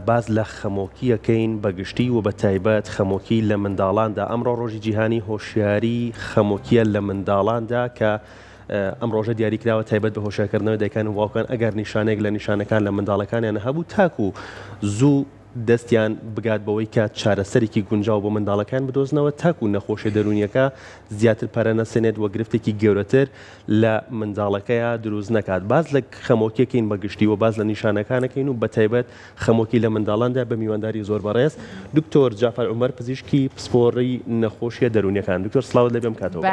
باز لە خەمۆکیەکەین بەگشتی و بە تایبەت خەمۆکی لە منداڵاندا. ئەمڕۆ ڕۆژی جیهانی هۆشیاری خەمۆکیە لە منداڵاندا کە ئەم ڕۆژە دیاریکراوە تایبەت بە هۆشیارکردنەوەی دایکان و باوکان ئەگەر نیشانێک لە نیشانەکان لە منداڵەکانیان هەبوو تاکو زوو دەستیان بگات بەوەی کە چارەسەرێکی گونجاو بۆ منداڵەکان بدۆزنەوە تاکو نەخۆشی دەرونیەکە زیاتر پەرە نەسێنێت وە گرفتێکی گەورەتر لە منداڵەکەیە دروست نەکات. باز لە خەمۆکیەکەین بەگشتی و باز لە نیشانەکانەکەین و بە تایبەت خەمۆکی لە منداڵاندا بە میوانداری زۆر بەڕێز دکتۆر جعفەر عومەر پزیشکی پسپۆڕی نەخۆشیە دەرونیەکان. دکتۆر سڵاوت لێ بێم کاتەوە.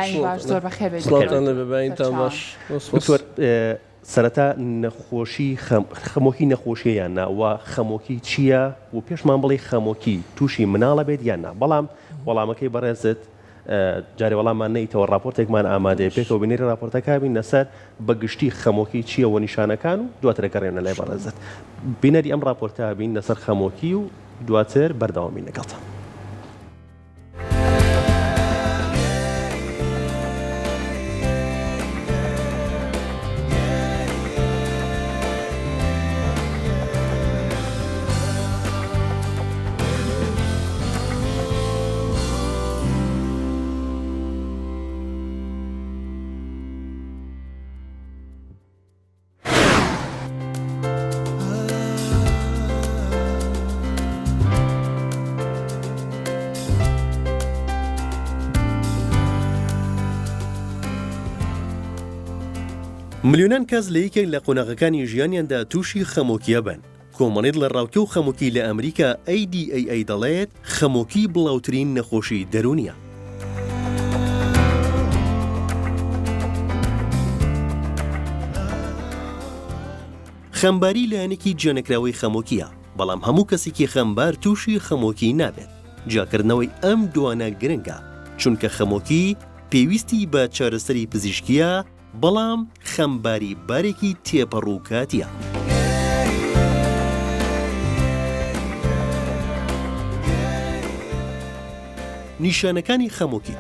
دکتۆر سەرەتا خەمۆکی نەخۆشیەیان ناوە خەمۆکی چییە و پێشمان بڵێ خەمۆکی تووشی مناڵە بێت یان نا. بەڵام وەڵامەکەی بەڕێزت جارێ وەڵاممان نەیتەوە راپۆرتێکمان ئامادەیە پێکەوە بینێری راپۆرتەکە بین لەسەر بەگشتی خەمۆکی چییە و نیشانەکان و دواتر گەڕێنە لای بەڕێزت. بینەری ئەم راپۆرتە بین لەسەر خەمۆکی و دواتر بەردەوامی لەگەڵتە. ملیۆنان کەس لە یەکێک لە قۆناغەکانی ژیانیاندا تووشی خەمۆکیە بن. کۆمەڵێت لە ڕاوکە و خەمۆکی لە ئەمریکا ADAA دەڵێت خەمۆکی بڵاوترین نەخۆشی دەرونیە. خەمباری لایەنێکی جێنەکراوەی خەمۆکیە، بەڵام هەموو کەسێکی خەمبار تووشی خەمۆکی نابێت. جاکردنەوەی ئەم دوانە گرنگە، چونکە خەمۆکی پێویستی بە چارەسەری پزیشکیە، بەڵام خەمباری بارێکی تێپەڕووکاتیە. نیشانەکانی خەمۆکی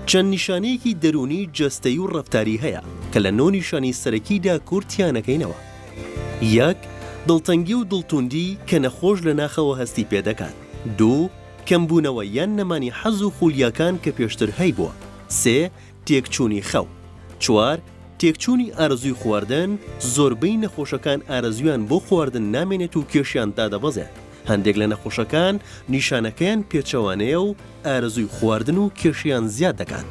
چەند نیشانەیەکی دەرونی جەستەیی و ڕەفتاری هەیە کە لە 9 نیشانی سەرەکیدا کورتیانەکەینەوە. 1. دڵتەنگی و دڵتوندی کە نەخۆش لە ناخەوە هەستی پێدەکات. 2. کەمبوونەوە یان نەمانی حەز و خولیاکان کە پێشتر هەی بووە. 3. تێکچوونی خەو. 4. تێکچوونی ئارەزووی خواردن، زۆربەی نەخۆشەکان ئارەزویان بۆ خواردن نامێنێت و کێشیان دادەبەزێت. هەندێک لە نەخۆشەکان نیشانەکەیان پێچەوانەیە و ئارەزووی خواردن و کێشیان زیاد دەکات.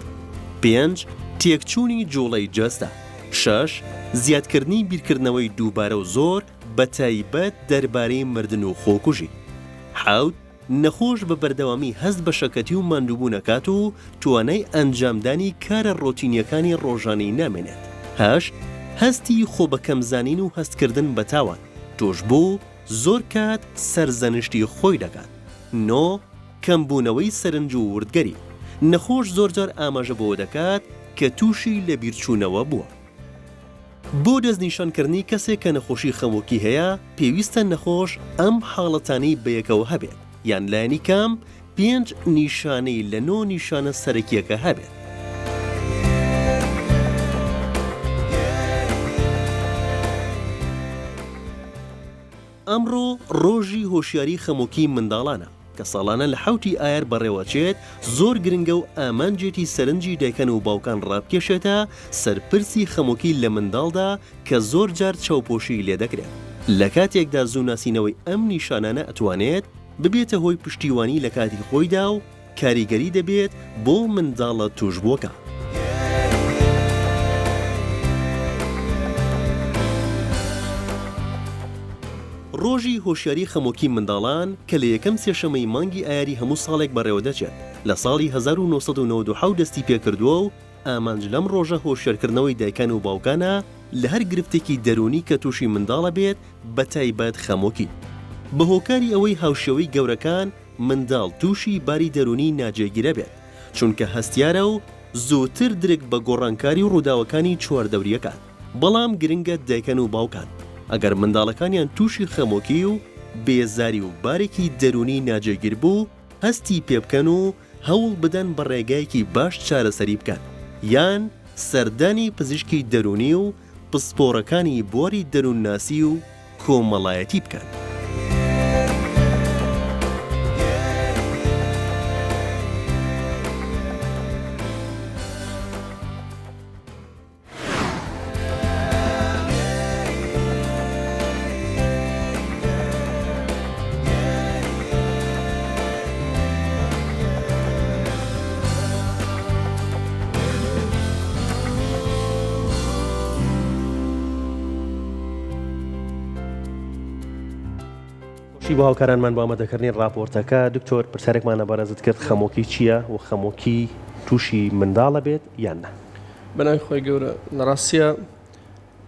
5. تێکچوونی جوڵەی جەستە. 6. زیادکردنی بیرکردنەوەی دووبارە و زۆر بە تایبەت دەربارەی مردن و خۆکوژی. 7. نەخۆش بە بەردەوامی هەست بە شەکەتی و ماندووبوونەکات و توانای ئەنجامدانی کارە ڕۆتینیەکانی ڕۆژانەی نامێنێت. 8. هەستی خۆ بە کەمزانین و هەستکردن بە تاوان، تۆش بۆ زۆر کات سەرزەنشتی خۆی دەکات. 9. کەمبوونەوەی سەرنج و وردگەری. نەخۆش زۆرجار ئاماژە بۆ دەکات کە تووشی لە بیرچوونەوە بووە. بۆ دەستنیشانکردنی کەسێک کە نەخۆشی خەمۆکی هەیە، پێویستە نەخۆش ئەم حاڵەتانەی بەیەکەوە هەبێت، یان لایەنی کام 5 نیشانەی لە 9 نیشانە سەرەکیەکە هەبێت. ئەمڕۆ ڕۆژی هۆشیاری خەمۆکی منداڵانە کە ساڵانە لە 7 ئایار بەڕێوەچێت. زۆر گرنگە و ئامانجێتی سەرنجی دایکان و باوکان ڕابکێشێتە سەرپرسی خەمۆکی لە منداڵدا کە زۆر جار چاوپۆشی لێ دەکرێت. لە کاتێکدا زووناسینەوەی ئەم نیشانانە ئەتوانێت ببێتە هۆی پشتیوانی لە کاتی خۆیدا و کاریگەری دەبێت بۆ منداڵە توشبووەکە. ڕۆژی هۆشیاری خەمۆکی منداڵان کە لە یەکەم سێشەمەی مانگی ئایاری هەموو ساڵێک بەڕێوە دەچێت لە ساڵی 1997 دەستی پێکردووە و ئامانج لەم ڕۆژە هۆشیارکردنەوەی دایکان و باوکانە لە هەر گرفتێکی دەرونی کە تووشی منداڵە بێت بە تایبەت خەمۆکی. بە هۆکاری ئەوەی هاوشێوەی گەورەکان منداڵ تووشی باری دەرونی ناجێگیرە بێت، چونکە هەستیارە و زووتر درک بە گۆڕانکاری و ڕووداوەکانی چواردەوریەکان. بەڵام گرنگە دایکان و باوکان ئەگەر منداڵەکانیان تووشی خەمۆکی و بێزاری و بارێکی دەرونی ناجێگیر بوو، هەستی پێ بکەن و هەوڵ بدەن بە ڕێگایەکی باش چارەسەری بکەن، یان سەردانی پزیشکی دەرونی و پسپۆڕەکانی بۆری دەروونناسی و کۆمەڵایەتی بکەن. باشی بۆ هاوکارانمان بۆ ئامادەکردنی ڕاپۆرتەکە دکتۆر پرسیارێکمانە بەڕێزت کرد خەمۆکی چییە و خەمۆکی تووشی منداڵە بێت یان نە بەناوی خۆی گەورە لە ڕاستیە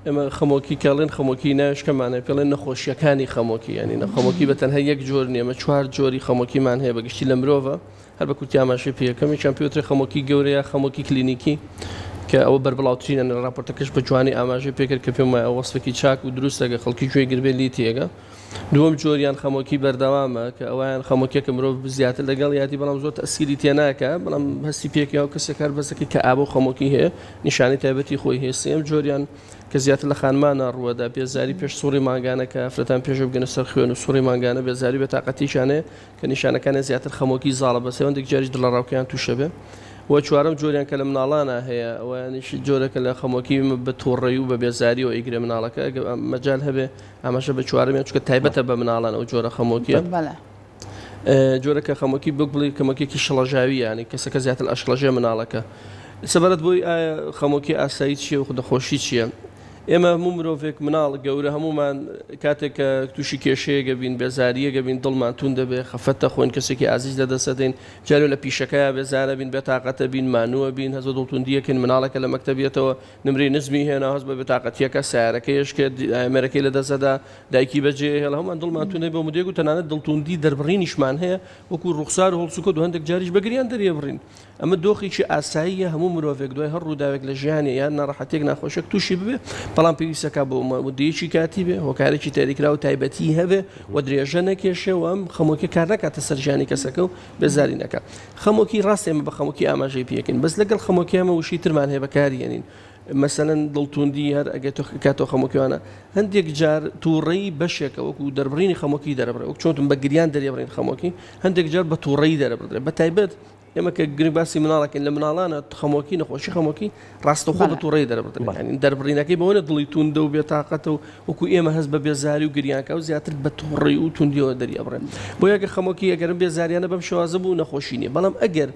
ئێمە خەمۆکی کاڵێن خەمۆکی ناوشکەمانە پێڵێن نەخۆشیەکانی خەمۆکی ینی خەمۆکی بە تەنها یەک جۆر نیە ئەمە 4 جۆری خەمۆکیمان هەیە بەگشتی لە مرۆڤە هەر بە کورتی ئاماژەی پێیەکەمیشان پێوترێ خەمۆکی گەورەیە خەمۆکی کلینیکی کە ئەوە بەربڵاوترینە لە راپۆرتەکەش بە جوانی ئاماژەی پێکرد کە پێم وایە وەسفێکی چاک و دروستەگە خەڵکی گوێی گربێ لی تێگە دووەم جۆریان خەمۆکی بەردەوامە کە ئەویان خەمۆکیەکە مرۆڤ زیاتر لەگەڵ یاتی بەڵام زۆر تەسیری تێناکە بەڵام هەستی پێکی ئەو کەسێک کار بەسەکەی کە ئابە خەمۆکی هەیە نیشانی تایبەتی خۆی هەیە سێم جۆریان کە زیاتر لە خانمانە ڕووەدا بێزاری پێش سوڕی ماگانە کە ئەفرەتان پێش بگەنە سەر خوێن و سوڕی ماگانە بێزاری بە تااقەتیشانەیە کە نیشانەکانە زیاتر خەمۆکی زاڵە بەسەوەندێک جاریش دڵە ڕاوکەیان تووشە بێ وە چوارەم جۆریان کە لە مناڵانە هەیە ئەویانیش جۆرەکە لە خەمۆکی بە تووڕێی و بە بێزاری و ئیگرێ مناڵەکە مەجال هەبێ ئاماژە بە چوارەمیان چکە تایبەتە بە مناڵان ئەو جۆرە خەمۆکیە جۆرەکە خەمۆکی بک بڵی کەمەکێکی شڵەژاوی ینی کەسەکە زیاتر ئەشڵەژێ مناڵەکە سەبارەت بۆی ئایا خەمۆکی ئاسایی چیە و خودەخۆشی چییە ئێمە هەموو مرۆڤێک مناڵ گەورە هەمومان کاتێک کە تووشی کێشەیەگە بین بێزاریەگە بین دڵمان تون دەبێ خەفەتە خۆین کەسێکی ئازیز لە دەسەدەین جارێ لە پیشەکەیە بێزارە بین بێتاقەتە بین مانووە بین هەزە دڵتوندیەکەن مناڵەکە لە مەکتەبێتەوە نمری نزمی هێنا هەست بە بێتاقەتیەکە سیارەکەیش کرد ئەمریکای لە دەسەدا دایکی بەجێ هێڵ هەمومان دڵمان تونێ بۆ مدێک و تەنانەت دڵتوندی دەربڕینیشمان هەیە وەکو ڕوخسار و هەڵسوکە و هەندێک جاریش بەگریان دەریێ بڕین ئەمە دۆخێکی ئاساییە هەموو مرۆڤێک دوای هەر ڕووداوێک لە ژیانی یان ناڕەحەتێک ناخۆشێک تووشی ببێ بەڵام پێویستەکە بۆ مدەیەکی کاتی بێ هۆکارێکی تاریکرا و تایبەتی هەبێ و درێژە نەکێشێ و ئەم خەمۆکی کار نکاتە سەر ژیانی کەسەکە و بێزاری نەکات خەمۆکی ڕاست ئێمە بە خەمۆکی ئاماژەی پێکەین بەس لەگەڵ خەمۆکی ئەمە وشی ترمان هەیە بەکارێنین مثلەن دڵتوندی هەر ئەگە کاتۆ خەمۆکیوانە هەندێک جار تووڕەی بەشێکە وەکو دەربڕینی خەمۆکی دەرەبڕێ وەک چۆنتم بە گریان دەریێبڕین خەمۆکی هەندێک جار بە تووڕەی دەرەبڕێ بە تایبەت ئێمە کە گرنگ باسی مناڵەکەین لە مناڵانە خەمۆکی نەخۆشی خەمۆکی ڕاستەخۆ بە تووڕەی دەرەبڕێت ینی دەربڕینەکەی بەوەنە دڵی توندە و بێتاقەتە و وەکو ئێمە هەست بە بێزاری و گریانکە و زیاتر بە تووڕەی و توندیەوە دەریابڕێن بۆ یەکە خەمۆکی ئەگەرم بێزاریانە بەم شێوازە بوو نەخۆشی نیە بەڵام ئەگەر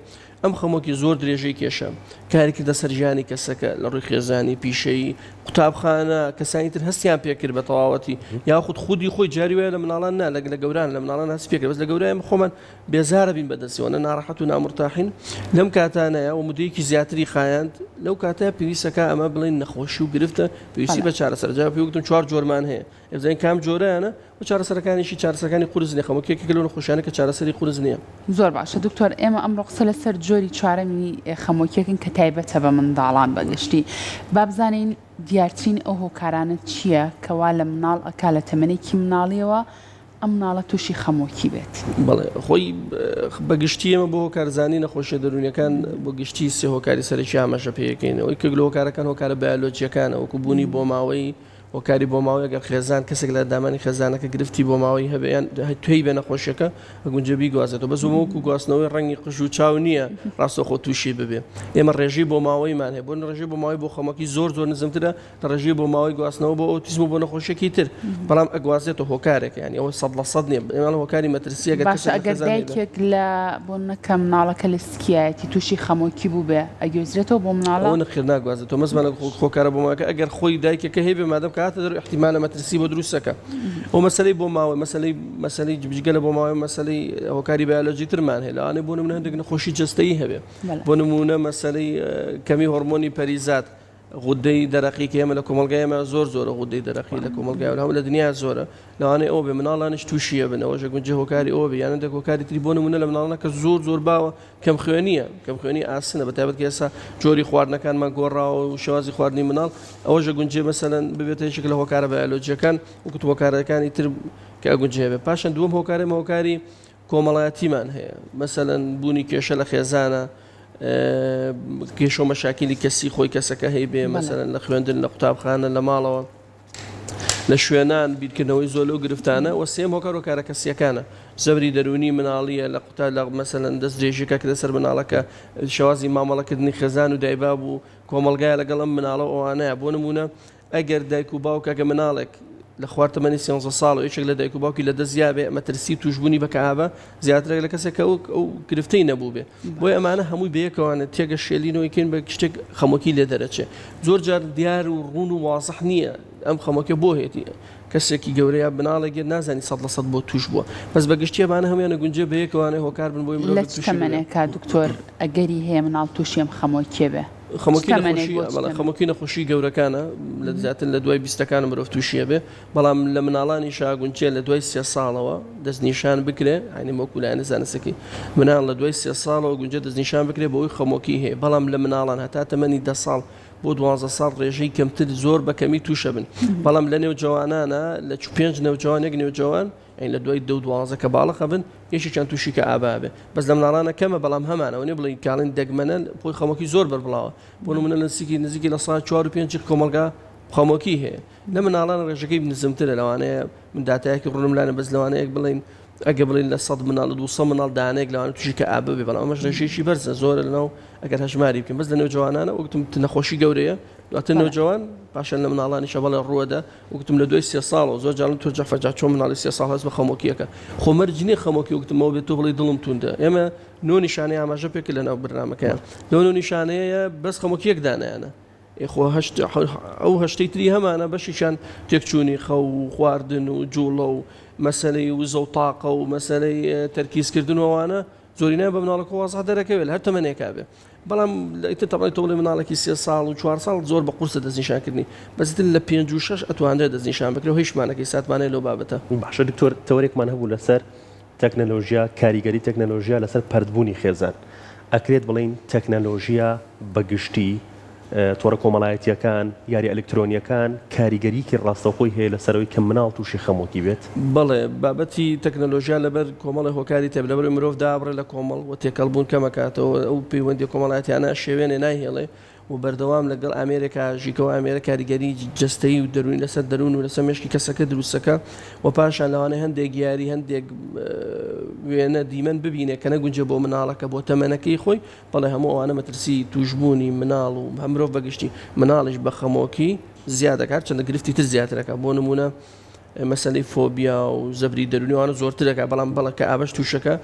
ئەم خەمۆکی زۆر درێژەی کێشە کارێکی دەسەر ژیانی کەسەکە لە ڕووی خێزانی پیشەیی قوتابخانە کەسانی تر هەستیان پێکرد بە تەواوەتی یاخود خودی خۆی جاری وایە لە مناڵان نا لە گەوران لە مناڵان هەست پێکرد بەس لە گەورەیە خۆمان بێزارە بین بەدەستیەوە ناڕەحەت و نامرتاحین لەم کاتانەیە و مدەیەکی زیاتری خایاند لەو کاتەیە پێویستەکە ئەمە بڵین نەخۆشی و گرفتە پێویستی بە چارەسەر جا پێوتم 4 جۆرمان هەیە ئەبزین کام جۆرەیانە و چارەسەرەکانیشی چارەسەرەکانی قورس نیە خەمۆکیەکە لەو نەخۆشیانە کە چارەسەری قورس نییە زۆر باشە دکتۆر ئێمە ئەمڕۆ قسە لەسەر جۆری چوارەمی خەمۆکیەکەن کە تایبەتە بە منداڵان بەگشتی با بزانین دیارترین ئەو هۆکارانە چییە کەوا لە مناڵ ئەکا لە تەمەنێکی مناڵیەوە ئەم مناڵە تووشی خەمۆکی بێت بەڵێ خۆی بەگشتی ئێمە بۆ هۆکارزانی نەخۆشیە دەرونیەکان بۆ گشتی سێ هۆکاری سەرەکی ئاماژە پێیەکەینەوەی کە لە هۆکارەکان هۆکارە بایۆلۆجیەکانە وەکو بوونی بۆ ماوەی هۆکاری بۆ ماوەی ئەگەر خێزان کەسێک لە دامانی خێزانەکە گرفتی بۆ ماوەی هەبیان توی بێ نەخۆشیەکە ئەگونجەبی گوازێتەوە بەس وەکو گواستنەوەی ڕەنگی قژ و چاو نییە ڕاستەخۆ تووشی ببێ ئێمە ڕێژی بۆ ماوەیمان هەیە بۆ ڕێژی بۆ ماوەی بۆ خەمۆکی زۆر نزمترە لە ڕێژی بۆ ماوەی گواستنەوە بۆ ئۆتیزم و بۆ نەخۆشیێکی تر بەڵام ئەگوازێتەوە هۆکارێک ینی ئەوە 100% نییە ئێمە هۆکاری مەترسیەکە باشە ئەگەر دایکێک لە بۆ نەکە مناڵەکە لە سکیایەتی تووشی خەمۆکی بوو بێ ئەگوێزرێتەوە بۆ مناڵە ئەوە نەخێر ناگوازێتەوە مەزمانە هۆکارە بۆ ماوەکە ئەگەر خۆی دایکێکە هەیە بێ مادەم کاتە دەرو احتیمال مەترسی بۆ دروستەکە ئەو مەسەلەی بۆ ماوەی مەسەلەی جبجگە لە بۆ ماوەی مەسەلەی هۆکاری بایۆلۆجی ترمان هەیە لەوانەیە بۆ نمونە هەندێک نەخۆشی جەستەیی هەبێ بۆ نمونە مەسەلەی کەمی هۆرمۆنی پەریزات غودەی دەرەقی کە ئێمە لە کۆمەلگای ئێمە زۆرە غودەی دەرەقی لە کۆمەلگای هەموو لە دنیا زۆرە لەوانەیە ئەو بێ مناڵانش تووشیە بن ئەوەش گونجی هۆکاری ئەوە بێ یان هەندێک هۆکاری تری بۆ نمونە لە مناڵانە کە زۆر باوە کەم خوێنی ئاسنە بەتایبەت کە ئێستا جۆری خواردنەکانمان گۆڕاوە و شێوازی خواردنی مناڵ ئەوەش گونجێ مەسەلەن ببێتە یەکێک لە هۆکارە بایۆلۆجیەکان وەکو هۆکارەکانی تر کە ئەگونجێ بێ پاشان دووەم هۆکاری کۆمەڵایەتیمان هەیە مەسەلەن بوونی کێشە لە خێزانە کێشە و مەشاکیلی کەسی خۆی کەسەکە هەیە بێ مەسەلەن لە خوێندن لە قوتابخانە لە ماڵەوە لە شوێنان بیرکردنەوەی زۆر لەو گرفتانە و سێم هۆکارە کەسیەکانە زەبری دەرونی مناڵیە لە قوتاب لە مەسەلەن دەست درێژەکە کە لەسەر مناڵەکە شێوازی مامەڵەکردنی خێزان و دایبا بوو کۆمەلگایە لەگەڵ ئەم مناڵە ئەوانەیە بۆ نمونە ئەگەر دایک و باوکەکە مناڵێک لە خوارتەمەنی 13 ساڵ و یەکێک لە دایک و باوکی لە دەستیابێ مەترسی توشببوونی بە کەعابە زیاترێک لە کەسێک ئەو گرفتەی نەبوو بێ بۆی ئەمانە هەمووی بەیەکەوانە تێگە شێلینەوەیکەین بە شتێک خەمۆکی لێ دەرەچێ زۆر جار دیار و ڕوون و وازەح نییە ئەم خەمۆکە بۆ هێتی کەسێکی گەورەیە بناڵێگە نازانی 100% بۆ توش بووە بەس بەگشتیەبانە هەمویانە گونجێ بەیەکەوانەی هۆکار بن بۆی لە چەمەنێکا دکتۆر ئەگەری هەیە مناڵ تووشیم خەمۆکێ بێ خەمۆکی نەخۆشی گەورەکانە لە زیاتر لە دوای 20ەکان مرۆڤ تووشیە بێ بەڵام لە مناڵانی شاگونچێ لە دوای 3 ساڵەوە دەستنیشان بکرێ هەنی مۆکولایەنە زانستەکەی مناڵ لە دوای 3 ساڵەوە گونجێ دەستنیشان بکرێ بەوەی خەمۆکی هەیە بەڵام لە مناڵان هەتا تەمەنی 10 ساڵ بۆ 12 ساڵ ڕێژەی کەمتر زۆر بەکەمی تووشە بن بەڵام لە نێوجوانانە لە 5 نێوجوانێک نێوجوان ئەین لە دوای 12 کە باڵەخە بن یەکێکیان تووشی کە ئابا بێ بەس لە مناڵانە کەمە بەڵام هەمانەوە نێ بڵین کاڵین دەگمەنە بۆی خەمۆکی زۆر بەربڵاوە بۆ نمونە لە نزیکی لە ساڵ 4 و 5 کۆمەلگا خەمۆکی هەیە لە مناڵان ڕێژەکەی نزمترە لەوانەیە من داتایەکی ڕوونم لایەنە بەس لەوانەیەک بڵین ئەگە بڵین لە 100 مناڵ 200 مناڵ دانێک لەوانە تووشی کە ئابا بێ بەڵام ئەمەش ڕێژەیەکی بەرزە زۆرە لەناو ئەگەر هەژماری بکەین بەس لە نێوجوانانە وەکتم نەخۆشی گەورەیە دواتر نێوجوان پاشان لە مناڵانی شەبەڵە ڕووەدا وەکتم لە دوای 3 ساڵەوە زۆر جاڵن تۆ جەفەجا چۆن مناڵی 3 ساڵ هەست بە خەمۆکیەکە خۆمەرجنی خەمۆکی وەکتمەوە بێت تۆ بڵی دڵم توندە ئێمە نۆ نیشانەی ئاماژە پێکە لەناو بەرنامەکەیان لەو نۆ نیشانەیە بەس خەمۆکیەک دانایانە ئەو هەشتەی تری هەمانە بەشیشان تێکچوونی خەو خواردن و جوڵە و مەسەلەی وزە و تاقە و مەسەلەی تەرکیزکردنەوەوانە زۆرینە بە مناڵەکە وازە دەرەکەوێت هەر تەمەنێکا بێ بەڵام تەڵی تۆڵی مناڵێکی 3 ساڵ و 4 ساڵ زۆر بە قورسە دەستنیشانکردنی بەزتر لە 5 و 6 ئەتوانرێت دەستنیشان بکرێت و هیچمانەکەی ساتمانەیە لەو بابەتە باشە دکتۆر تەوەرێکمان هەبوو لەسەر تەکنەلۆژیا کاریگەری تەکنەلۆژیا لەسەر پەردبوونی خێزان ئەکرێت بڵین تەکنەلۆژیا بەگشتی تۆڕە کۆمەڵایەتیەکان یاری ئەلکترۆنیەکان کاریگەریکی ڕاستەوخۆی هەیە لەسەرەوەی کە مناڵ تووشی خەمۆکی بێت بەڵێ بابەتی تەکنەلۆژیا لەبەر کۆمەڵی هۆکاری تێب لەبەر مرۆڤ دابڕێ لە کۆمەڵ و تێکەڵبوون کەمەکاتەوە ئەو پەیوەندی کۆمەڵایەتیانە شێوێنێ ناهێڵێ و بەردەوام لەگەڵ ئەمریکا ژیکەوە ئەمریکا کاریگەری جستەیی و دەرونی لەسەر دەرون و لەسەر مێشکی کەسەکە دروستەکە و پاشان لەوانە هەندێک یاری هەندێک وێنە دیمەن ببینێ کە نەگونجێ بۆ مناڵەکە بۆ تەمەنەکەی خۆی بەڵێ هەموو ئەوانە مەترسی توشببوونی مناڵ و هەمرۆڤ بەگشتی مناڵیش بە خەمۆکی زیادەکات چەندە گرفتی تر زیاترەکە بۆ نمونە مەسەلەی فۆبیا و زەبری دەرونیوانە زۆرترەکە بەڵام بەڵکە ئابش تووشەکە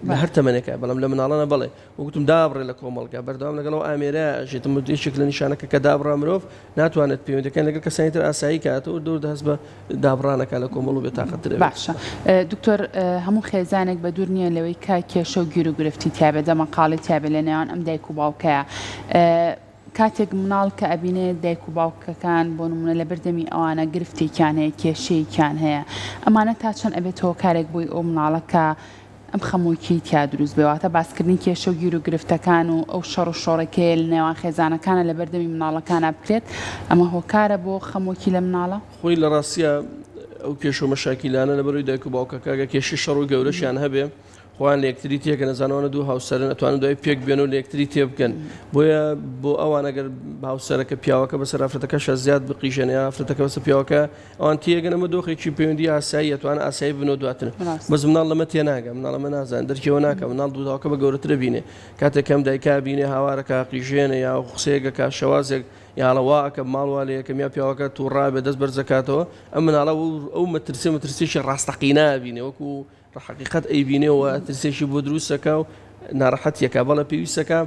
لە هەر تەمەنێکە بەڵام لە مناڵانە بڵێ وەکتم دابڕێ لە کۆمەڵگا بەردەوام لەگەڵ ئامێرە ژێتم دیشێک لە نیشانەکە کە دابڕا مرۆڤ ناتوانێت پەیوەندەکەن لەگەڵ کەسانی تر ئاسایی کاتەوە دوور دەهەست بە دابڕانەکە لە کۆمەڵ و بێتاقەتتر باشە دکتۆر هەموو خێزانێک بە دوور نییە لەوەی کا کێشە و گیر و گرفتی تیابێ دەمەقاڵی تیابێ لە نێوان ئەم دایک و باوکەیە کاتێک مناڵ کە ئەبینێ دایک و باوکەکان بۆ نمونە لە بەردەمی ئەوانە گرفتێکیان هەیە کێشەیەکیان هەیە ئەمانە تا چەند ئەبێتەوە کارێک بووی ئەو مناڵەکە ئەم خەمۆکی تیا دروست بێواتە باسکردنی کێشە و گیر و گرفتەکان و ئەو شەڕ و شۆڕەکەی لە نێوان خێزانەکانە لە بەردەمی مناڵەکانە بکرێت ئەمە هۆکارە بۆ خەمۆکی لە مناڵە خۆی لە ڕاستیە ئەو کێشە و مەشاکیلانە لەبەروی دایک و باوکەکە کێشی شەڕ و گەورەشیان هەبێ خۆیان لە یەکتری تێکە نەزانەوە دوو هاوسەرن ئەتوانن دوای پێک بێن و لە یەکتری تێ بکەن بۆیە بۆ ئەوان ئەگەر هاوسەرەکە پیاوەکە بەسەر ئافرەتەکەش زیاد بقیژێنێ ئافرەتەکە بەسەر پیاوەکە ئەوان تێگەنەمە دۆخێکی پەیوەندی ئاسایی ئەتوانە ئاسایی بنەوە دواتر بەس مناڵ لەمە تێ ناگە مناڵەمە نازان دەرکەوە ناکە مناڵ دووداوەکە بە گەورەترە بینێ کاتێکم دایکا بینێ هاوارەکە قیژێنە یا قسەیەکە شەوازێک یاڵەواکە ماڵوالەیەکەم یا پیاوەکە تووڕابێ دەست بەرزەکاتەوە ئەم مناڵە ئەو مەترسیشی ڕاستەقی نابینێ وەکو حقیقت ئەیبینێەوە ترسێکی بۆ دروستەکە و ناڕەحەتیەکە بەڵە پێویستەکە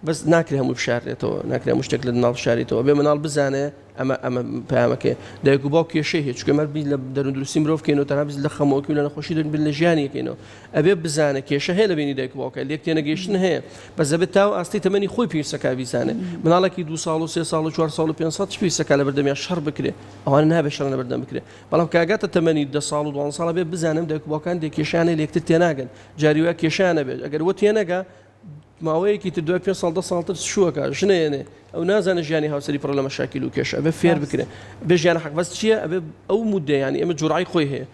بەس ناکرێ هەموو بشارێتەوە ناکرێ هەموو شتێک لە ناڵ شاریتەوە بێ مناڵ بزانێ ئەمە پامەکە دایک و باوک کێشەی هەیە چکە مەربی لە دەرون دروستی مرۆڤ کەینەوە تەنها بز لە خەمۆکی و لە نەخۆشی دەرون لە ژیانی یەکەینەوە ئەبێ بزانێ کێشە هەیە لە بینی دایک و باوکە لێک تێنەگەیشتن هەیە بەس دەبێت تاو ئاستی تەمەنی خۆی پێویستەکە بیزانێ مناڵێکی 2 ساڵ و 3 ساڵ و 4 ساڵ و 5 ساڵ پێویستەکە لە بەردەمیان شەڕ بکرێ ئەوانە نابێت شەڕ لە بەردەم بکرێ بەڵام کاگاتە تەمەنی 10 ساڵ و 12 ساڵ بێ بزانم دایک و باوکان دێ کێشانە لێکتر تێناگەن جاری وایە کێشانە بێت ئەگەر وە تێنەگا ماوەیەکی تر دوای 5 ساڵ 10 ساڵتر شووەکە ژنێنێ ئەو نازانە ژیانی هاوسەری پڕ لە مەشاکیل و کێشە ئەبێ فێر بکرێ بێ ژیانە حەق بەس چییە ئەبێ ئەو مودەیانی ئەمە جوڕای خۆی هەیە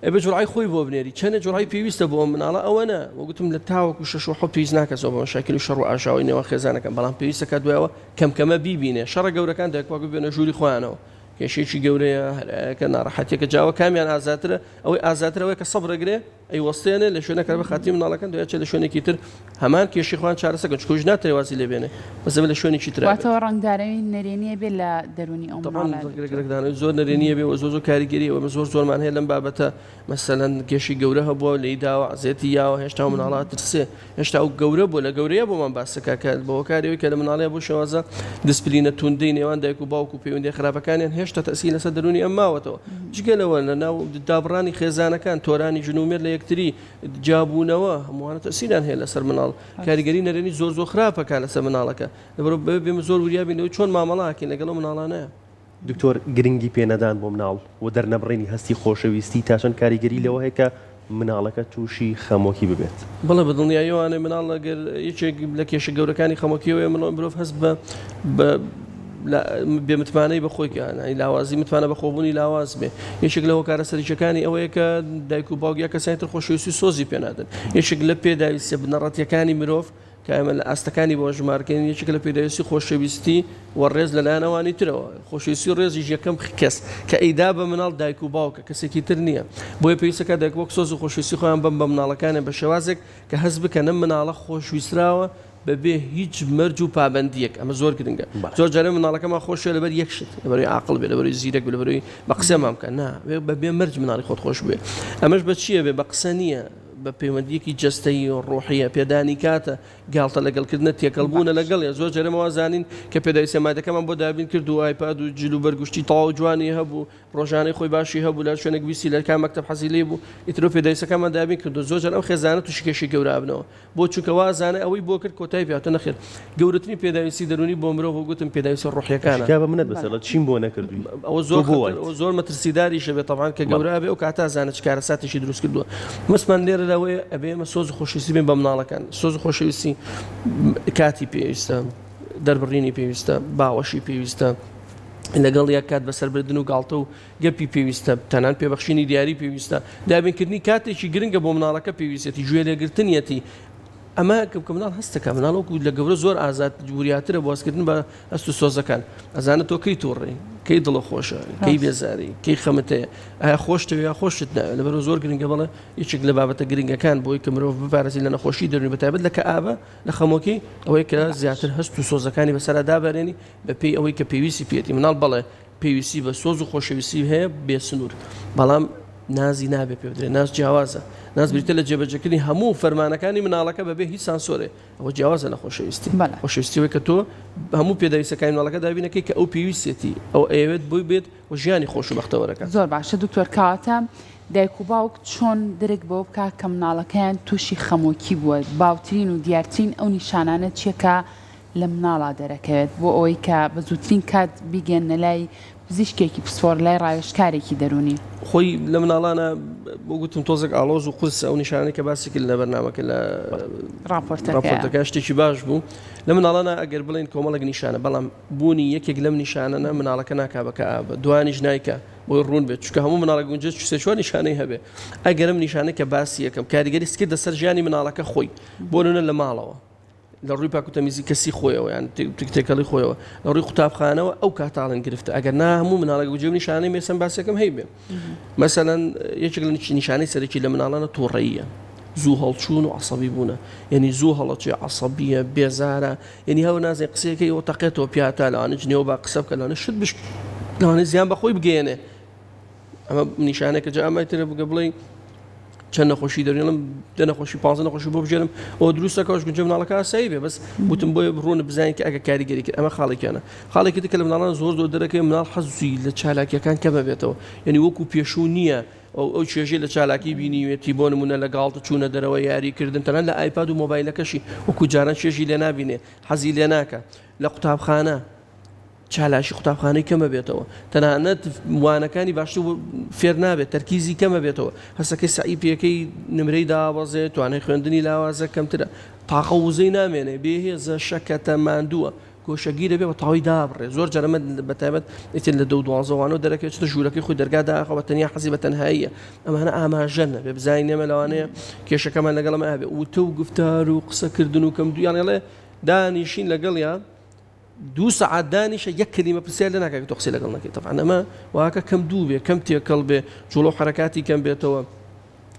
ئەبێ جوڕای خۆی بۆ بنێری چەنە جوڕای پێویستە بۆ مناڵە ئەوەنە وەگوتم لە تاوەکو شەش و حەوت پێویست ناکەسەوە بە مەشاکیل و شەڕ و ئاژاوی نێوان خێزانەکەن بەڵام پێویستەکە دوایەوە کەمکەمە بیبینێ شەڕە گەورەکان دایک و باوک ببێنە ژووری خۆیانەوە کێشێکی گەورەیە هەرکە ناڕەحەتێکە جاوە کامیان ئازاترە ئەوەی ئازاترەوەی کە سەبرەگرێ ئەی وەستێنێ لە شوێنەکە بە خاتی مناڵەکان دوایچە لە شوێنێکی تر هەمان کێشی خۆیان چارەسەکەن چکۆژ ناتەوازی لێ بێنێ بەسەبە لە شوێنێکی تر واتەوە ڕنگدارەوەی نەرێنیە بێت لە دەرونی ئەو مناڵە زۆر نەرێنیە بێ زۆر کاریگەری ئەوە زۆرمان هەیە لەم بابەتە مەسەلەن کێشی گەورە هەبووە لەی داوە عزێتی یاوە هێشتا مناڵات ترسێ هێشتا ئەو گەورە بوو لە گەورەیە بۆمان باسەکە کە بەوە کارەوەی کە لە مناڵەیە بۆ شێوازە دسپلینە توندەی نێوان دایک و باوک و پەیوەندی خراپەکانیان هێشتا تەسیل لەسەر دەرونی ئەم ماوەتەوە جگەلەوە لە ناو دابڕانی خێزانەکان تۆرانی ژنومێر لە یەکتری جابوونەوە هەمووانە تەسیلان هەیە لەسەر مناڵ کاریگەری نەرێنی زۆر خراپەکە لەسەر مناڵەکە لەبەر بێمە زۆر وریابینەوە چۆن مامەڵاکەین لەگەڵ مناڵانەیە دکتۆر گرنگی پێنەدان بۆ مناڵ و دەرنەبڕێنی هەستی خۆشەویستی تاشەن کاریگەری لەوە هەیە کە مناڵەکە تووشی خەمۆکی ببێت بەڵێ بەدڵنیایەوانێ مناڵ لەگەر یەکێک لە کێشە گەورەکانی خەمۆکیەوەی مرۆڤ هەست بە بێمتمانەی بەخۆیکیانای لاوازی متمانە بەخۆبوونی لاواز بێ یەکێک لە هۆکارە سەرچەکانی ئەوەیە کە دایک و باوک یا کەسانی تر خۆشەویستی سۆزی پێنادەن یەکێک لە پێداویستە بنەڕەتیەکانی مرۆڤ کە ئەمە لە ئاستەکانی بۆ ژمارکردن یەکێک لە پێداویستی خۆشەویستی وەڕێز لەلایەنەوانی ترەوە خۆشەویستی ڕێزیش یەکەم کەس کە ئەیدا بە مناڵ دایک و باوکە کەسێکی تر نییە بۆیە پێویستەکە دایک وەک سۆز و خۆشەویستی خۆیان بم بە مناڵەکانیان بە شێوازێک کە هەست بکەنە مناڵە خۆشویستراوە بەبێ هیچ مەرج و پابندیەک ئەمە زۆر گرنگە زۆر جارێ مناڵەکەمان خۆشە لەبەر یەکشت لەبەروی عاقڵ بێ لەبەروی زیرەک بێ لەبەروی بە قسە مام بکە نا بەبێ مەرج مناڵی خۆت خۆش بێ ئەمەش بە چییە بێ بە قسە نییە بە پەیوەندیەکی جەستەیی و ڕۆحیە پێدانی کاتە گاڵتە لەگەڵکردنە تێکەڵبوونە لەگەڵ زۆر جارێمەوە زانین کە پێداویستە مادەکەمان بۆ دابین کرد و ئایپاد و جل و بەرگشتی تەواو جوانی هەبوو ڕۆژانەی خۆی باشی هەبوو لە شوێنێک ویسی لە کام مەکتەب حەزی لێ بوو ئیترۆ پێداویستەکەمان دابین کرد و زۆر جار ئەو خێزانە تووشی کێشی گەورابنەوە بۆ چونکە وازانە ئەوەی بۆ کرد کۆتای پێهاتە نەخێر گەورەترین پێداویستی دەرونی بۆ مرۆڤ گوتم پێداویستە ڕۆحیەکانە بە منەت بەسەر چیم بۆ نەکردووی ئەوە زۆر مەترسیداریشە بێت تەبعاً کە گەورە بێ و کاتا زانە چ کارە ساتێکی دروست کردووە مەسمان لێرە لەوەیە ئەبێ سۆز و خۆشەویستی بێن بە مناڵەکان سۆز و خۆشەویستی کاتی پێویستە دەربڕینی پێویستە باوەشی پێویستە لەگەڵ یەک کات بەسەربردن و گاڵتە و گەپی پێویستە تەنان پێبەخشینی دیاری پێویستە دابینکردنی کاتێکی گرنگە بۆ مناڵەکە پێویستێتی گوێ لێگرتنیەتی ئەمە کە مناڵ هەستەکە مناڵۆکو لە گەورە زۆر ئازاد جووریاترە بۆ هەستکردن بە هەست و سۆزەکان ئەزانە تۆ کەی تووڕێ کەی دڵە خۆشە کەی بێزاری کەی خەمەتەیە ئایا خۆشتەوە یا خۆشت ناوێت لەبەرەوە زۆر گرنگە بڵێ یەکێک لە بابەتە گرنگەکان بۆی کە مرۆڤ بپارێزی لە نەخۆشی دەرونی بەتایبەت لە کەئابە لە خەمۆکی ئەوەی کە زیاتر هەست و سۆزەکانی بەسەرا دابارێنی بە پێی ئەوەی کە پێویستی پێێتی مناڵ بەڵێ پێویستی بە سۆز و خۆشەویستی هەیە بێسنوور بەڵام نازی نابێ پێ بدرێ ناز جیاوازە ناز بریتە لە جێبەجەکردنی هەموو فەرمانەکانی مناڵەکە بەبێ هیچ سانسۆرێ ئەوە جیاوازە لە خۆشەویستی خۆشەویستیەوەی کە تۆ هەموو پێداویستەکانی مناڵەکە دابینەکەی کە ئەو پێویستێتی ئەو ئەوێت بۆی بێت و ژیانی خۆش و بەختەوەرەکە زۆر باشە دکتۆر کاتە دایک و باوک چۆن درێک بەوە بکە کە مناڵەکەیان تووشی خەمۆکی بووە باوترین و دیارترین ئەو نیشانانە چیەکە لە مناڵا دەرەکەوێت بۆ ئەوەی کە بە زووترین کات بیگەنە لای پزیشکێکی پسپۆر لای ڕاوێژکارێکی دەرونی خۆی لە مناڵانە بۆ گوتم تۆزێک ئالۆز و قورس ئەو نیشانەی کە باسی کرد لە بەرنامەکە لە راپۆرتەکە شتێکی باش بوو لە مناڵانە ئەگەر بڵێن کۆمەڵێک نیشانە بەڵام بوونی یەکێک لەم نیشانەنە مناڵەکە ناکابەکە ئابە دوانیش نایکە بۆی ڕوون بێت چکە هەموو مناڵە گونجێت سێ نیشانەی هەبێ ئەگەرم نیشانەی کە باسی یەکەم کاریگەری سکرد لەسەر ژیانی مناڵەکە خۆی بۆ نونە لە ماڵەوە لە ڕووی پاکوتەمیزی کەسی خۆیەوە یان تێکەڵی خۆیەوە لە ڕووی قوتابخانەوە ئەو کاتاڵن گرفتە ئەگەر نا هەموو مناڵێک گوجێ نیشانەی مێسم باسەکەم هەی بێ مەسەلەن یەکێک لە نیشانەی سەرەکی لە مناڵانە تووڕەییە زوو هەڵچوون و عەسەبی بوونە یعنی زوو هەڵەچێ عەسەبیە بێزارە یعنی هەو نازێ قسەیەکەی ئەوە تەقێتەوە پیاتە لەوانە جنێوە با قسە بکە لەوانە شت بشک لەوانە زیان بەخۆی بگەێنێ ئەمە نیشانێکە جا ئەمای ترە بگە بڵێ چەند نەخۆشی دەرێنم دە نەخۆشی 15 نەخۆشی بۆ بژێرم ئەو دروستەکەش گونجە مناڵەکە ئاسایی بێ بەس وتم بۆیە ڕوونە بزانین کە ئەگە کاریگەری کرد ئەمە خاڵێکیانە خاڵێکی دیکە لە مناڵان زۆر دەرەکەی مناڵ حەزی لە چالاکیەکان کەمە بێتەوە یعنی وەکو پێشوو نییە ئەو چێژەی لە چالاکی بینیوێتی بۆ نمونە لە گاڵتە چوونە دەرەوە یاریکردن تەنان لە ئایپاد و مۆبایلەکەشی وەکو جاران چێژی لێ نابینێ حەزی لێ ناکە لە قوتابخانە چالاشی قوتابخانەی کەمە بێتەوە تەنانەت وانەکانی باشتر فێر نابێت تەرکیزی کەمە بێتەوە هەستەکەی سعیپیەکەی نمرەی داوەزێت توانای خوێندنی لاوازە کەمترە تاقە وزەی نامێنێ بێهێزە شەکەتە ماندووە گۆشەگیرە بێ بە تەواوی دابڕێ زۆر جارەمە بەتایبەت ئیتر لە 12وانەوە دەرەکەوێت چتە ژوورەکەی خۆی دەرگاداخەوە بە تەنیا حەزی بە تەنهاییە ئەمانە ئاماژەنە بێ بزانین ئێمە لەوانەیە کێشەکەمان لەگەڵەمە هەبێ وتە و گفتار و قسەکردن و کەم دویانڵێ دانیشین لەگەڵیان 2 ساعات دانیشە یەک کلمە پرسیار لە ناکات تۆ قسەی لەگەڵ نەکەیت طبعا ئەمە واکە کەم دوو بێ کەم تێکەڵ بێ جوڵە و حرەکاتی کەم بێتەوە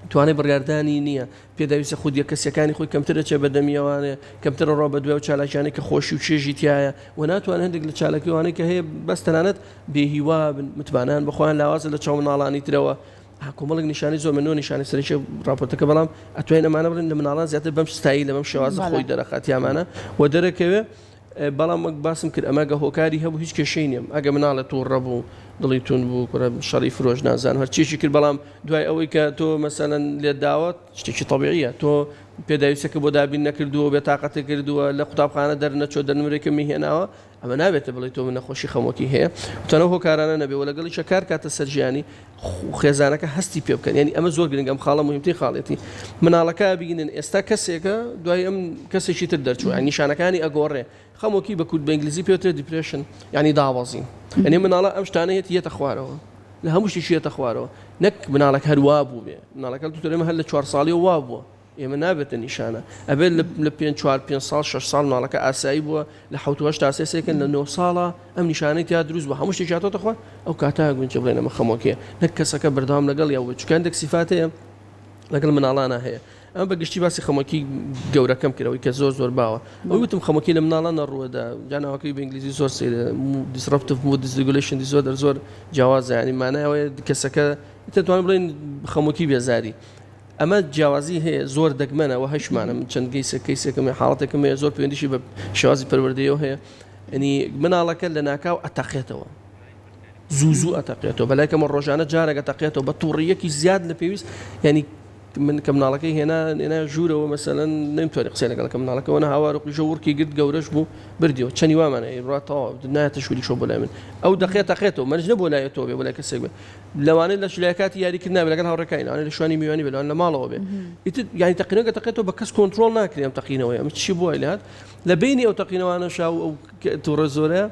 توانای بڕیاردانی نییە پێداویستە خودیە کەسیەکانی خۆی کەمترە چێ بەدەمیەوانێ کەمترە ڕۆ بە دوێ و چالاکیانی کە خۆشی و چێژی تایە و ناتوانێت هەندێک لە چالاکیوانەی کە هەیە بەس تەنانەت بێهیوا بن متمانان بخۆیان لاوازە لە چاو مناڵانی ترەوە کۆمەڵک نیشانی زۆر منۆ نیشانی سەرچە راپۆرتەکە بەڵام ئەتوانین ئەمانە بڵێن لە مناڵان زیاتر بەم ستایی لە بەم شێوازە خۆی دەرەخات یامانە و دەرەکەوێ بەڵام وەک باسم کرد ئەمەگە هۆکاری هەبوو هیچ کێشەی نییە ئەگە مناڵە توو ڕەبوو دڵی تون بوو شەڕی فرۆژ نازان هەرچیشی کرد بەڵام دوای ئەوەی کە تۆ مەسەلەن لێ داوت شتێکی طبیعیە تۆ پێداویستەکە بۆ دابین نەکردووە بێ تااقەتی کردووە لە قوتابخانە دەرنەچۆ دەرنمرێکە میهێناوە ئەمە نابێتە بڵێ تۆ من نەخۆشی خەمۆکی هەیە تەنەوە هۆکارانە نەبێ و لەگەڵی شەکار کاتە سەرژیانی خێزانەکە هەستی پێ بکەن یعنی ئەمە زۆر گرنگە ئەم خاڵە مهمترین خاڵێتی مناڵەکە بگینن ئێستا کەسێکە دوای ئەم کەسێکی تر دەرچووە نیشانەکانی ئەگۆڕێ خەمۆکی بە کورد بە ئینگلیزی پێوترێ دیپرێشن یعنی داوازین ئەنێ مناڵە ئەم شتانە هێتە خوارەوە لە هەموو شتێکی هێتە خوارەوە نەک مناڵەکە هەروە بوو بێ مناڵەکە دوترێمە هەر لە 4 ساڵی وا بووە ئێمە نابێتە نیشانە ئەبێت لە 5 ساڵ 6 ساڵ مناڵەکە ئاسایی بووە لە 7 تا 3 لە 9 ساڵە ئەم نیشانەی تا دروست بوو هەموو شتێکی هاتۆتە خوار ئەو کاتە گونجە بڵێن ئەمە خەمۆکیە نەک کەسەکە بەردەوام لەگەڵ یا چکاندێک سیفاتەیە لەگەڵ مناڵانە هەیە ئەم بەگشتی باسی خەمۆکی گەورەکەم کردەوەی کە زۆر باوە ئەوی وتم خەمۆکی لە مناڵان نەڕوەدا جاناوەکەی بە ئینگلیزی زۆر سێرە disruptive mood dysregulation disorder زۆر جیاوازە ینی مانایەوەی کەسەکە دەتوانین بڵێن خەمۆکی بێزاری ئەمە جیاوازی هەیە زۆر دەگمەنەوە هەشمانە من چەند کەیسێکم حاڵەتێکم هەیە زۆر پەیوەندیشی بە شێوازی پەروەردەیەوە هەیە ینی مناڵەکە لە ناکاو ئەتەقێتەوە زوو ئەتەقێتەوە بەلایکەمە ڕۆژانە جارێک ئەتەقێتەوە بە تووڕیەکی زیاد لە پێویست ینی من کە مناڵەکەی هێنا ژوورەوە مەسەلەن نەمتوانێت قسەی لەگەڵ مناڵەکەەوە هاوار و قیژە وڕکی گرت گەورەش بوو بردیەوە چەنی وامانە ڕاتەوە نایەتە شووری شۆ بۆ لای من ئەو دەقێتەقێتەوە منش نەبوو لایەتەوە بێ بۆ لای کەسێک بێ لەوانەیە لە شلایەکاتی یاریکردنا لەگەڵ هاوڕەکانی لەوانەیە لە شوانی میوانی بێ لە ماڵەوە بێ یعنی تەقینەکە تەقێتەوە بە کەس کۆنتڕۆڵ ناکرێ ئەم تەقینەوەی ئەمە چی بووە لات لە بینی ئەو تەقینەوانە شاو ئەو تووڕە زۆرە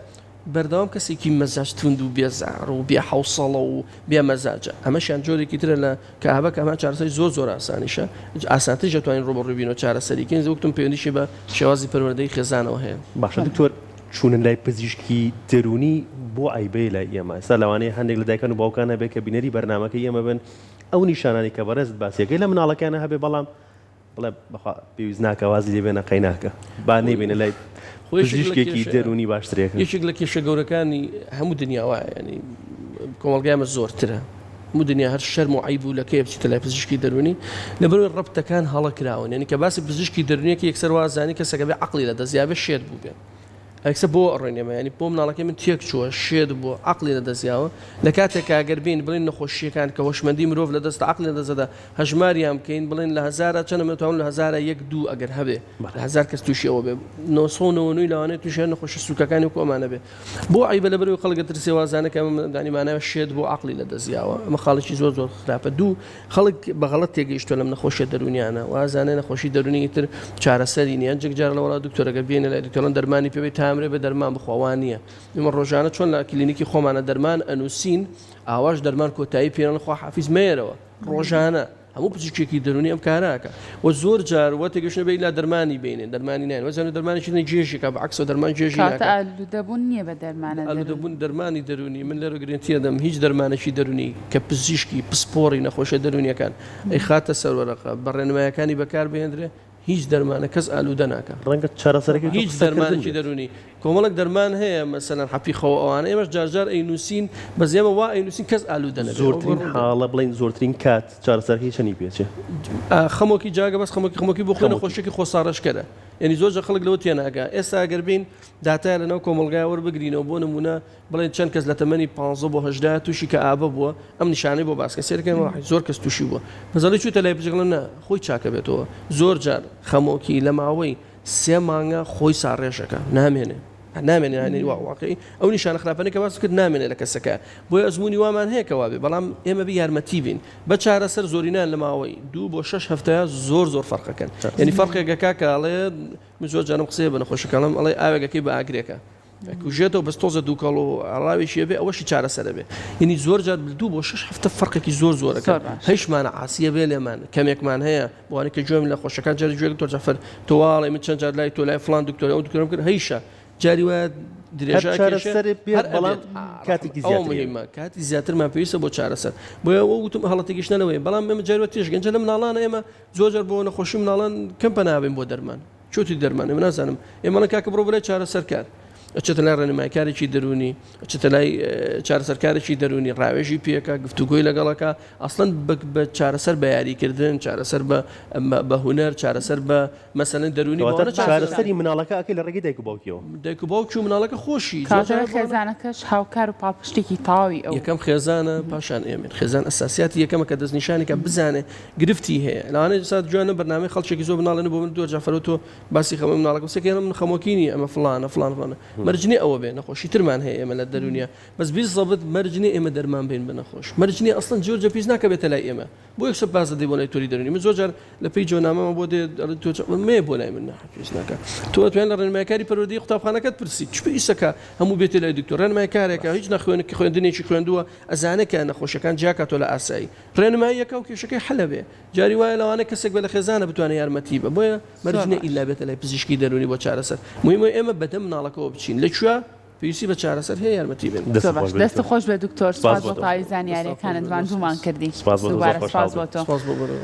بەردەوام کەسێکی مەزاج تند و بێزار و بێ حوسەڵە و بێ مەزاجە ئەمەشیان جۆرێکی ترە لە کابک ئەمە چارەسەری زۆر ئاسانیشە ئاسانتر دەتوانین ڕۆبڕووبینەوە چارەسەریکەین وەکتم پەیوەندیشی بە شێوازی پەروەردەی خێزانەوە هەیە باشە دکتۆر چوونن لای پزیشکی دەرونی بۆ ئایبەی لای ئێمە ئێستا لەوانەیە هەندێک لە دایکان و باوکانە بێ کە بینەری بەرنامەکە ئێمە بن ئەو نیشانانی کە بەڕێزت باسیەکەی لە مناڵەکانە هەبێ بەڵام بڵێ پێویست ناکە وازی لێ بێنە قەیناکە با نەیبێنە لای پزیشکێکی دەرونی باشترێک یەکێک لە کێشە گەورەکانی هەموو دنیاوە ینی کۆمەڵگایمە زۆرترە هەموو دنیا هەر شەرم و عیب و لەکەی بچیتە لای پزیشکی دەرونی لەبەرەوەی ڕەبتەکان هەڵە کراون یعنی کە باسی پزیشکی دەرونیەکە یەکسەر وازانی کەسەکە بێ عەقڵی لە دەستیاوێ شێت بوو بێ ئەکسە بۆ ئەڕێنێمە ینی بۆ مناڵەکەی من تێک چووە شێت بووە عەقڵی لە دەستیاوە لە کاتێک ئەگەر بین بڵێن نەخۆشیەکان کە هۆشمەندی مرۆڤ لە دەست عەقڵی لە دەستدا هەژماریان بکەین بڵێن لە 1000 چەندە متوان لە 1001-2 ئەگەر هەبێ لە 1000 کەس تووشی ئەوە بێ 999 لەوانەیە تووشیان نەخۆشی سووکەکانی وەکو ئەمانە بێ بۆ عیبە لەبەرەوەی خەڵک ترسێ وازانەکە دانی ماناوە شێت بۆ عەقڵی لە دەستیاوە ئەمە خاڵێکی زۆر خراپە دوو خەڵک بەغەڵەت تێگەیشتووە لەم نەخۆشیە دەرونیانە وازانە نەخۆشی دەرونی تر چارەسەری نییە جێک جار لە وڵات دکتۆرەکە بێنە لای دکتۆران دەرمانی پێوی تامرێ بە دەرمان بخۆوانیە ئێمە ڕۆژانە چۆن لە کلینیکی خۆمانە دەرمان ئەنووسین ئاواش دەرمان کۆتایی پێیان خوا حافیز مێرەوە ڕۆژانە هەموو پزیشکێکی دەرونی ئەم کاراکە و زۆر جار وە تێگەشتنە بێ لا دەرمانی بینێن دەرمانی نین وەزانە دەرمانێکی جێژێکە بە عەکسەوە دەرمان جێژی ناکات ئالوودەبوون نییە بە دەرمانە ئالوودەبوون دەرمانی دەرونی من لێرە گرنگتیە دەم هیچ دەرمانێکی دەرونی کە پزیشکی پسپۆڕی نەخۆشە دەرونیەکان ئەی خاتە سەروەرەقە بە ڕێنمایەکانی بەکار بهێنرێ هیچ دەرمانە کەس ئالوودە ناکە ڕەنگە چارەسەرەکە هیچ دەرمانێکی دەرونی کۆمەڵک دەرمان هەیە مەسەلەن حەپی خەوە ئەوانە ئێمەش جارجار ئەینووسین بەزێمە وا ئەینووسین کەس ئالوودە نەبێت زۆرترین حاڵە بڵین زۆرترین کات چارەسەرەکەی چەندی پێچێ خەمۆکی جاگە بەس خەمۆکی بۆ خۆی نەخۆشیێکی خۆساڕەشکەرە یعنی زۆر خەڵک لەوە تێناگا ئێستا ئەگەر بین داتای لەناو کۆمەڵگای وەربگرینەوە بۆ نمونە بڵێن چەند کەس لە تەمەنی 15 بۆ 18 تووشی کە ئابە بووە ئەم نیشانەی بۆ باسکە سێرەکەن زۆر کەس تووشی بووە مەزەڵی چوتە لای پزیشکڵە نە خۆی چاکە بێتەوە زۆر جار خەمۆکی لە ماوەی 3 مانگە خۆی ساڕێژەکە نامێنێ واقعی ئەو نیشانە خراپەنی کە باس کرد نامێنێ لە کەسەکە بۆی ئەزمموی وامان هەیە کەوا بێ بەڵام ئێمە بە یارمەتی بین بە چارەسەر زۆرینان لە ماوەی 2 بۆ 6 هەفتەیە زۆر فەرقەکەن یعنی فەرقێکەکە کاڵێ من زۆر جانم قسەیە بە نەخۆشەکەڵم ئەڵێ ئاوێگەکەی بە ئاگرێکە کوژێتەوە بەس تۆزە دووکەڵ و ڕاوێکیە بێ ئەوەشی چارەسەرە بێ یعنی زۆر جار 2 بۆ 6 هەفتە فەرقێکی زۆرەکە هیچمانە عاسیە بێ لێمان کەمێکمان هەیە بۆوانێ کە گوێم لە خۆشەکان جاری گوێ دکتۆر جەفەر تۆواڵی من چەند جار لای تۆ لای فڵان دکتۆر ئەو دکتۆرم کرد هەیشە جاری وایە درێژای چارەسەر بێت بەڵام کاتێکی ئەو زیاتر مهمە کاتی زیاترمان پێویستە بۆ چارەسەر بۆ ئەوە وتم هەڵەتێکیشتنەوەی بەڵام ئێمە جاروە تێشگەنجە لە مناڵانە ئێمە زۆرجار بۆ نەخۆشی مناڵان کەم پەنابێن بۆ دەرمان چۆتی دەرمان ئێمە نازانم ئێمەڵە کاکە بڕۆ بڵێ چارەسەرکار ئەچێتە لای ڕێنماییکارێکی دەرونی ئەچێتە لای چارەسەرکارێکی دەرونی ڕاوێژی پێکە گفتوگۆی لەگەڵەکە ئەسڵەن بە چارەسەر بە یاریکردن چارەسەر بە هونەر چارەسەر بە مەسەلەن دەرونی چارەسەری مناڵەکە ئەکەی لە ڕێگەی دایک و باوکیەوە دایک و باوکی و مناڵەکە خۆشی کاتژێر خێزانەکەش هاوکار و پاڵپشتێکی تاوی ئەو یەکەم خێزانە پاشان ئێمە خێزان ئەساسیاتی یەکەمە کە دەستنیشانێکە بزانێ گرفتی هەیە لەوانەیە سات جوانە بەرنامەی خەڵکێکی زۆر بناڵێن بۆ من دووە جافەرۆ تۆ باسی خەمە مناڵەکە وسەکە من خەمۆکینی ئەمە فڵانە فڵان مەرجنی ئەوە بێ نەخۆشی ترمان هەیە ئێمە لە دەرونیا بەس 20 زەبت مەرجنی ئێمە دەرمان بین بە نەخۆش مەرجنی ئەسڵەن جۆرجە پیس ناکەبێتە لای ئێمە بۆ یەکسە باز دەی بۆ لای تۆری دەرونی من زۆرجار لە پێی جۆنامەمە بۆ دێ مێ بۆ لای من ناحەپێس ناکە تۆ توێن لە ڕێنماییکاری پەروەردەی قوتابخانەکەت پرسی چ پێویستەکە هەموو بێتە لای دکتۆر ڕێنماییکارێکە هیچ نەخوێنێکی خوێندنێکی خوێندووە ئەزانێکە نەخۆشەکان جیاکاتۆ لە ئاسایی ڕێنماییەکە و کێشەکەی حەلە بێ جاری وایە لەوانە کەسێک بە لە خێزانە بتوانێت یارمەتی بە بۆیە مەرجنە ئیلا بێتە لای پزیشکی دەرونی بۆ چارەسەر مهمە ئێمە بەدەم مناڵەکەەوە بچین لەکوێ پێویستی بە چارەسەر هەیە یارمەتی بێن دەست خۆش بە دکتۆر سپاس بۆ تاوی زانیاریەکانت وان دوومان کردی سپاس بۆ تۆ. سپاس بۆ تۆ.